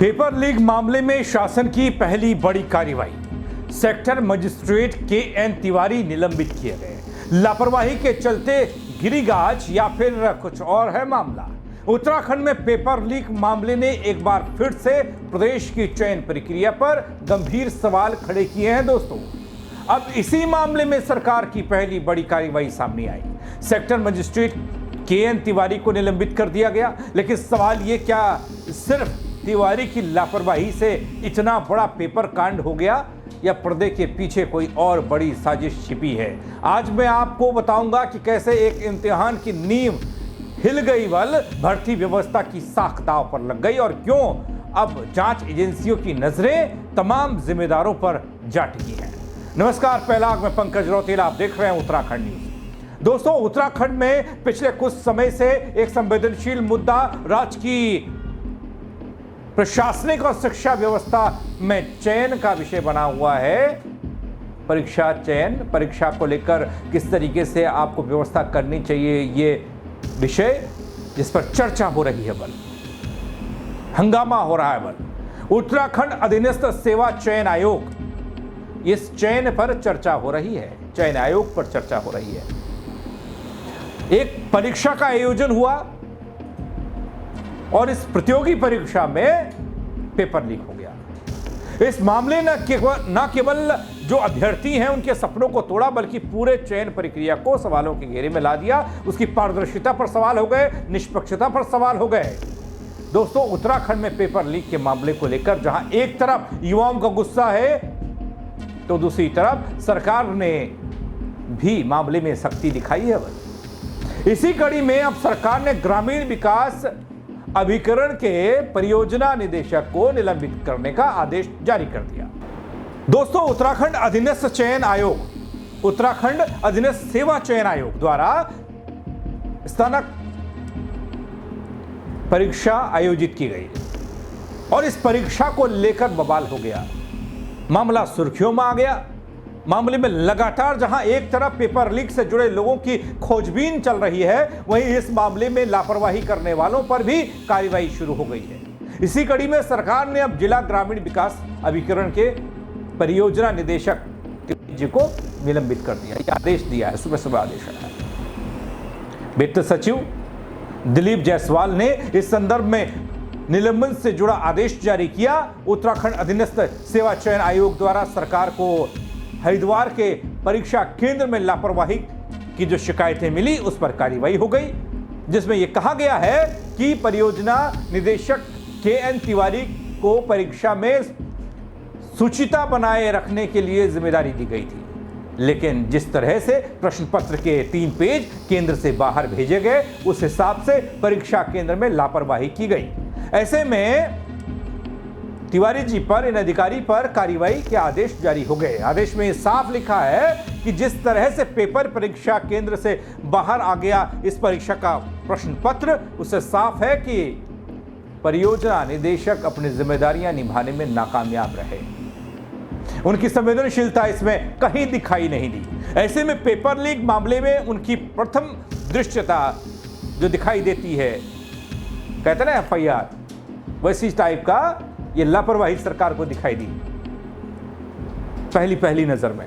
Paper leak मामले में शासन की पहली बड़ी कार्रवाई। Sector magistrate K N. तिवारी निलंबित किए गए। लापरवाही के चलते गिरी गाज या फिर कुछ और है मामला। उत्तराखंड में पेपर लीक मामले ने एक बार फिर से प्रदेश की चयन प्रक्रिया पर गंभीर सवाल खड़े किए हैं दोस्तों। अब इसी मामले में सरकार की पहली बड़ी कार्रवाई सामने आई। Sector magistrate K N. तिवारी को निलंबित कर दिया गया। लेकिन सवाल ये, क्या सिर्फ तिवारी की लापरवाही से इतना बड़ा पेपर कांड हो गया या पर्दे के पीछे कोई और बड़ी साजिश छिपी है? आज मैं आपको बताऊंगा कि कैसे एक इम्तिहान की नींव हिल गई, बल भर्ती व्यवस्था की साख दांव पर लग गई और क्यों अब जांच एजेंसियों की नजरें तमाम जिम्मेदारों पर जा टिकी हैं। नमस्कार, पहला मैं पंकज रौतेला, आप देख रहे हैं उत्तराखंड न्यूज। दोस्तों, उत्तराखंड में पिछले कुछ समय से एक संवेदनशील मुद्दा राज्य की प्रशासनिक और शिक्षा व्यवस्था में चयन का विषय बना हुआ है। परीक्षा चयन, परीक्षा को लेकर किस तरीके से आपको व्यवस्था करनी चाहिए, ये विषय जिस पर चर्चा हो रही है, बल हंगामा हो रहा है। बल उत्तराखंड अधीनस्थ सेवा चयन आयोग, इस चयन पर चर्चा हो रही है, चयन आयोग पर चर्चा हो रही है। एक परीक्षा का आयोजन हुआ और इस प्रतियोगी परीक्षा में पेपर लीक हो गया। इस मामले न केवल जो अभ्यर्थी हैं उनके सपनों को तोड़ा, बल्कि पूरे चयन प्रक्रिया को सवालों के घेरे में ला दिया। उसकी पारदर्शिता पर सवाल हो गए, निष्पक्षता पर सवाल हो गए। दोस्तों, उत्तराखंड में पेपर लीक के मामले को लेकर जहां एक तरफ युवाओं का गुस्सा है, तो दूसरी तरफ सरकार ने भी मामले में सख्ती दिखाई है। इसी कड़ी में अब सरकार ने ग्रामीण विकास अभिकरण के परियोजना निदेशक को निलंबित करने का आदेश जारी कर दिया। दोस्तों, उत्तराखंड अधीनस्थ चयन आयोग, उत्तराखंड अधीनस्थ सेवा चयन आयोग द्वारा स्नातक परीक्षा आयोजित की गई और इस परीक्षा को लेकर बवाल हो गया। मामला सुर्खियों में आ गया। मामले में लगातार जहां एक तरफ पेपर लीक से जुड़े लोगों की खोजबीन चल रही है, वहीं इस मामले में लापरवाही करने वालों पर भी कार्रवाई शुरू हो गई है। इसी कड़ी में सरकार ने अब जिला ग्रामीण विकास अभिकरण के परियोजना निदेशक जी को निलंबित कर दिया, यह आदेश दिया है। सुबह सुबह आदेश आया। वित्त सचिव दिलीप जायसवाल ने इस संदर्भ में निलंबन से जुड़ा आदेश जारी किया। उत्तराखंड अधीनस्थ सेवा चयन आयोग द्वारा सरकार को हरिद्वार के परीक्षा केंद्र में लापरवाही की जो शिकायतें मिली, उस पर कार्रवाई हो गई, जिसमें यह कहा गया है कि परियोजना निदेशक के.एन. तिवारी को परीक्षा में शुचिता बनाए रखने के लिए जिम्मेदारी दी गई थी। लेकिन जिस तरह से प्रश्न पत्र के 3 पेज केंद्र से बाहर भेजे गए, उस हिसाब से परीक्षा केंद्र में लापरवाही की गई। ऐसे में तिवारी जी पर, इन अधिकारी पर कार्रवाई के आदेश जारी हो गए। आदेश में साफ लिखा है कि जिस तरह से पेपर परीक्षा केंद्र से बाहर आ गया इस परीक्षा का प्रश्न पत्र, उससे साफ है कि परियोजना निदेशक अपनी जिम्मेदारियां निभाने में नाकामयाब रहे। उनकी संवेदनशीलता इसमें कहीं दिखाई नहीं दी। ऐसे में पेपर लीक मामले में उनकी प्रथम दृश्यता जो दिखाई देती है, कहते ना एफआईआर, वैसी टाइप का ये लापरवाही सरकार को दिखाई दी पहली नजर में,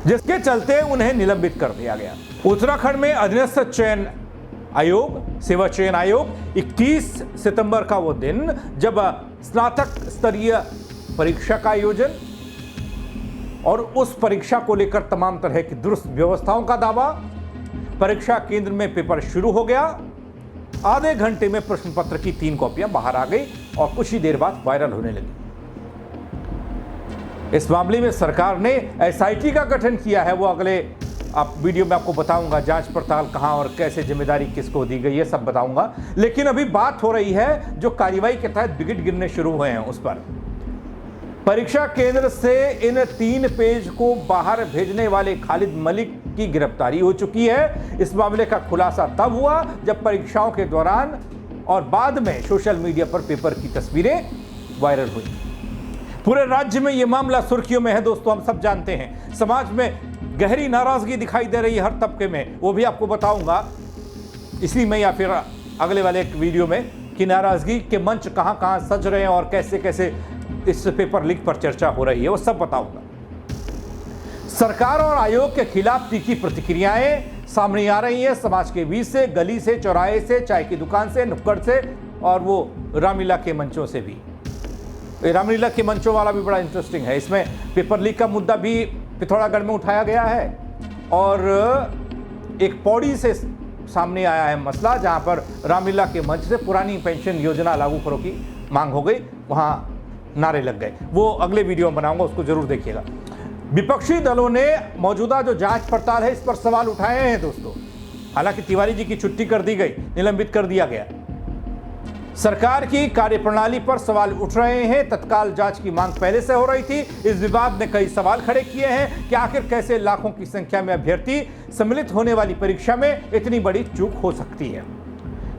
जिसके चलते उन्हें निलंबित कर दिया गया। उत्तराखंड में अधीनस्थ चयन आयोग, सेवा चयन आयोग, 21 सितंबर का वो दिन जब स्नातक स्तरीय परीक्षा का आयोजन और उस परीक्षा को लेकर तमाम तरह की दुरुस्त व्यवस्थाओं का दावा। परीक्षा केंद्र में पेपर शुरू हो गया। आधे घंटे में प्रश्न पत्र की 3 कॉपियां बाहर आ गई और कुछ ही देर बाद वायरल होने लगी। इस मामले में सरकार ने एसआईटी का गठन किया है। वो अगले वीडियो में आपको बताऊंगा, जांच पड़ताल कहां और कैसे, जिम्मेदारी किसको दी गई है, सब बताऊंगा। लेकिन अभी बात हो रही है जो कार्रवाई के तहत विकेट गिरने शुरू हुए हैं उस पर। परीक्षा केंद्र से इन 3 पेज को बाहर भेजने वाले खालिद मलिक की गिरफ्तारी हो चुकी है। इस मामले का खुलासा तब हुआ जब परीक्षाओं के दौरान और बाद में सोशल मीडिया पर पेपर की तस्वीरें वायरल हुई। पूरे राज्य में यह मामला सुर्खियों में है दोस्तों, हम सब जानते हैं। समाज में गहरी नाराजगी दिखाई दे रही है हर तबके में, वो भी आपको बताऊंगा इसी में या फिर अगले वाले एक वीडियो में कि नाराजगी के मंच कहां कहां सज रहे हैं और कैसे कैसे इस पेपर लीक पर चर्चा हो रही है, वो सब बताऊंगा। सरकार और आयोग के खिलाफ तीखी प्रतिक्रियाएं सामने आ रही हैं, समाज के बीच से, गली से, चौराहे से, चाय की दुकान से, नुक्कड़ से और वो रामलीला के मंचों से भी। रामलीला के मंचों वाला भी बड़ा इंटरेस्टिंग है। इसमें पेपर लीक का मुद्दा भी पिथौरागढ़ में उठाया गया है और एक पौड़ी से सामने आया है मसला, जहां पर रामलीला के मंच से पुरानी पेंशन योजना लागू करो की मांग हो गई, वहां नारे लग गए। वो अगले वीडियो में बनाऊंगा, उसको जरूर देखिएगा। विपक्षी दलों ने मौजूदा जो जांच पड़ताल है इस पर सवाल उठाए हैं दोस्तों। हालांकि तिवारी जी की छुट्टी कर दी गई, निलंबित कर दिया गया। सरकार की कार्यप्रणाली पर सवाल उठ रहे हैं। तत्काल जांच की मांग पहले से हो रही थी। इस विवाद ने कई सवाल खड़े किए हैं कि आखिर कैसे लाखों की संख्या में अभ्यर्थी सम्मिलित होने वाली परीक्षा में इतनी बड़ी चूक हो सकती है।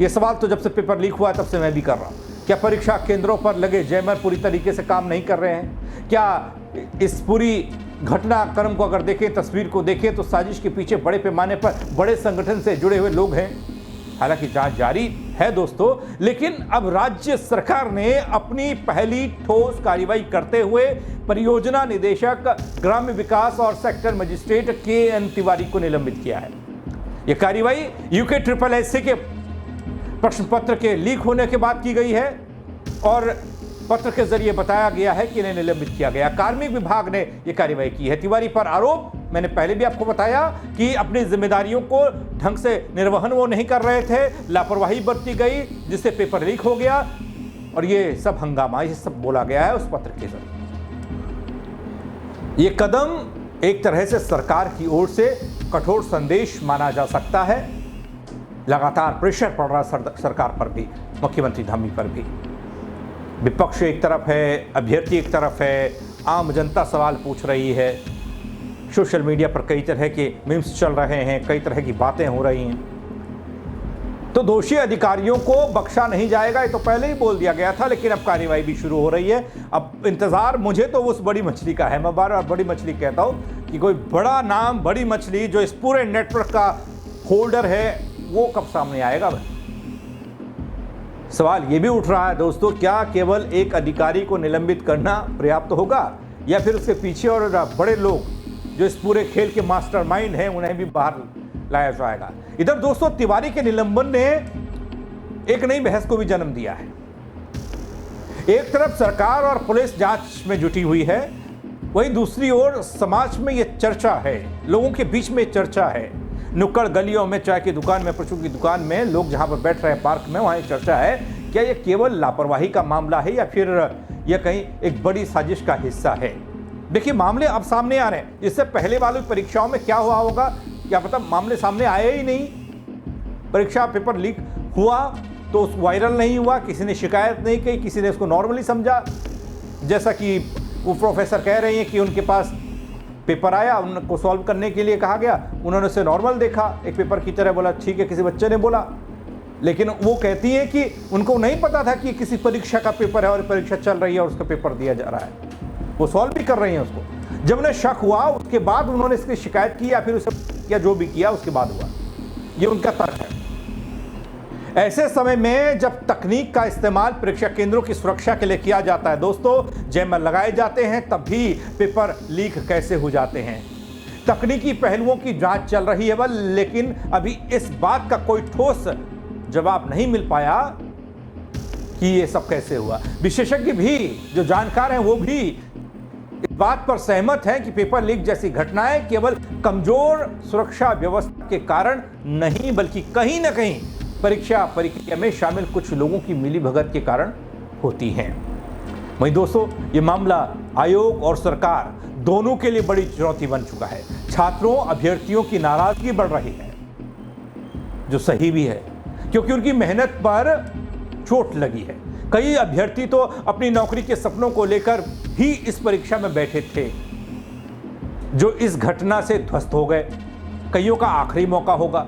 यह सवाल तो जब से पेपर लीक हुआ तब से मैं भी कर रहा हूं। क्या परीक्षा केंद्रों पर लगे जैमर पूरी तरीके से काम नहीं कर रहे हैं? क्या इस पूरी घटनाक्रम को अगर देखें, तस्वीर को देखें, तो साजिश के पीछे बड़े पैमाने पर बड़े संगठन से जुड़े हुए लोग हैं? हालांकि जांच जारी है दोस्तों, लेकिन अब राज्य सरकार ने अपनी पहली ठोस कार्रवाई करते हुए परियोजना निदेशक, ग्राम्य विकास और सेक्टर मजिस्ट्रेट के.एन. तिवारी को निलंबित किया है। यह कार्रवाई UKSSC के प्रश्न पत्र के लीक होने के बाद की गई है और पत्र के जरिए बताया गया है कि इन्हें निलंबित किया गया। कार्मिक विभाग ने यह कार्रवाई की है। तिवारी पर आरोप, मैंने पहले भी आपको बताया कि अपनी जिम्मेदारियों को ढंग से निर्वहन वो नहीं कर रहे थे, लापरवाही बरती गई, जिससे पेपर लीक हो गया और ये सब हंगामा, ये सब बोला गया है उस पत्र के जरिए। ये कदम एक तरह से सरकार की ओर से कठोर संदेश माना जा सकता है। लगातार प्रेशर पड़ रहा सरकार पर भी, मुख्यमंत्री धामी पर भी। विपक्ष एक तरफ है, अभ्यर्थी एक तरफ है, आम जनता सवाल पूछ रही है, सोशल मीडिया पर कई तरह के मीम्स चल रहे हैं, कई तरह की बातें हो रही हैं। तो दोषी अधिकारियों को बख्शा नहीं जाएगा, ये तो पहले ही बोल दिया गया था, लेकिन अब कार्रवाई भी शुरू हो रही है। अब इंतजार मुझे तो उस बड़ी मछली का है। मैं बार बार बड़ी मछली कहता हूँ कि कोई बड़ा नाम, बड़ी मछली जो इस पूरे नेटवर्क का होल्डर है, वो कब सामने आएगा। सवाल ये भी उठ रहा है दोस्तों, क्या केवल एक अधिकारी को निलंबित करना पर्याप्त होगा या फिर उसके पीछे और बड़े लोग जो इस पूरे खेल के मास्टरमाइंड हैं उन्हें भी बाहर लाया जाएगा। इधर दोस्तों तिवारी के निलंबन ने एक नई बहस को भी जन्म दिया है। एक तरफ सरकार और पुलिस जांच में जुटी हुई है, वहीं दूसरी ओर समाज में यह चर्चा है, लोगों के बीच में चर्चा है। नुक्कड़ गलियों में, चाय की दुकान में, पशु की दुकान में, लोग जहां पर बैठ रहे हैं पार्क में, वहां चर्चा है क्या यह केवल लापरवाही का मामला है या फिर यह कहीं एक बड़ी साजिश का हिस्सा है। देखिए मामले अब सामने आ रहे हैं। इससे पहले वाली परीक्षाओं में क्या हुआ होगा क्या पता, मामले सामने आए ही नहीं। परीक्षा पेपर लीक हुआ तो वायरल नहीं हुआ, किसी ने शिकायत नहीं की, किसी ने उसको नॉर्मली समझा। जैसा कि वो प्रोफेसर कह रही हैं कि उनके पास पेपर आया, उनको सॉल्व करने के लिए कहा गया, उन्होंने उसे नॉर्मल देखा, एक पेपर की तरह बोला, ठीक है, किसी बच्चे ने बोला। लेकिन वो कहती है कि उनको नहीं पता था कि किसी परीक्षा का पेपर है और परीक्षा चल रही है और उसका पेपर दिया जा रहा है। वो सॉल्व भी कर रही हैं उसको। जब उन्हें शक हुआ उसके बाद उन्होंने इसकी शिकायत की या फिर उसे किया, जो भी किया उसके बाद हुआ। ये उनका तर्क है। ऐसे समय में जब तकनीक का इस्तेमाल परीक्षा केंद्रों की सुरक्षा के लिए किया जाता है दोस्तों, जैमर लगाए जाते हैं, तब भी पेपर लीक कैसे हो जाते हैं। तकनीकी पहलुओं की जांच चल रही है बल, लेकिन अभी इस बात का कोई ठोस जवाब नहीं मिल पाया कि ये सब कैसे हुआ। विशेषज्ञ भी, जो जानकार हैं, वो भी इस बात पर सहमत हैं कि पेपर लीक जैसी घटनाएं केवल कमजोर सुरक्षा व्यवस्था के कारण नहीं, बल्कि कहीं ना कहीं परीक्षा प्रक्रिया में शामिल कुछ लोगों की मिलीभगत के कारण होती हैं। वहीं दोस्तों ये मामला आयोग और सरकार दोनों के लिए बड़ी चुनौती बन चुका है। छात्रों, अभ्यर्थियों की नाराजगी बढ़ रही है, जो सही भी है, क्योंकि उनकी मेहनत पर चोट लगी है। कई अभ्यर्थी तो अपनी नौकरी के सपनों को लेकर ही इस परीक्षा में बैठे थे, जो इस घटना से ध्वस्त हो गए। कईयों का आखिरी मौका होगा।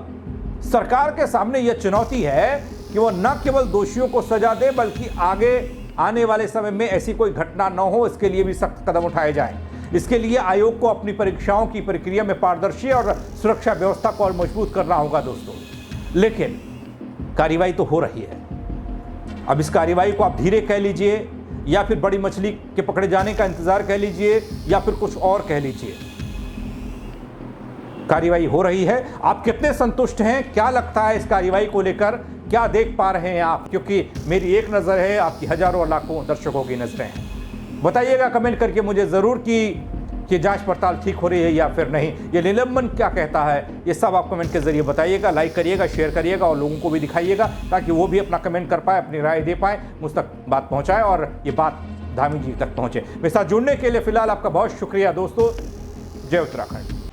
सरकार के सामने यह चुनौती है कि वो न केवल दोषियों को सजा दे, बल्कि आगे आने वाले समय में ऐसी कोई घटना न हो, इसके लिए भी सख्त कदम उठाए जाएं। इसके लिए आयोग को अपनी परीक्षाओं की प्रक्रिया में पारदर्शी और सुरक्षा व्यवस्था को और मजबूत करना होगा दोस्तों। लेकिन कार्रवाई तो हो रही है। अब इस कार्रवाई को आप धीरे कह लीजिए, या फिर बड़ी मछली के पकड़े जाने का इंतजार कह लीजिए, या फिर कुछ और कह लीजिए, कार्रवाई हो रही है। आप कितने संतुष्ट हैं, क्या लगता है इस कार्रवाई को लेकर, क्या देख पा रहे हैं आप? क्योंकि मेरी एक नज़र है, आपकी हजारों और लाखों दर्शकों की नजरें हैं। बताइएगा कमेंट करके मुझे ज़रूर कि जांच पड़ताल ठीक हो रही है या फिर नहीं। ये निलंबन क्या कहता है, ये सब आप कमेंट के जरिए बताइएगा। लाइक करिएगा, शेयर करिएगा और लोगों को भी दिखाइएगा, ताकि वो भी अपना कमेंट कर पाए, अपनी राय दे पाए, मुझ तक बात पहुँचाए और ये बात धामी जी तक पहुँचे। मेरे साथ जुड़ने के लिए फिलहाल आपका बहुत शुक्रिया दोस्तों। जय उत्तराखंड।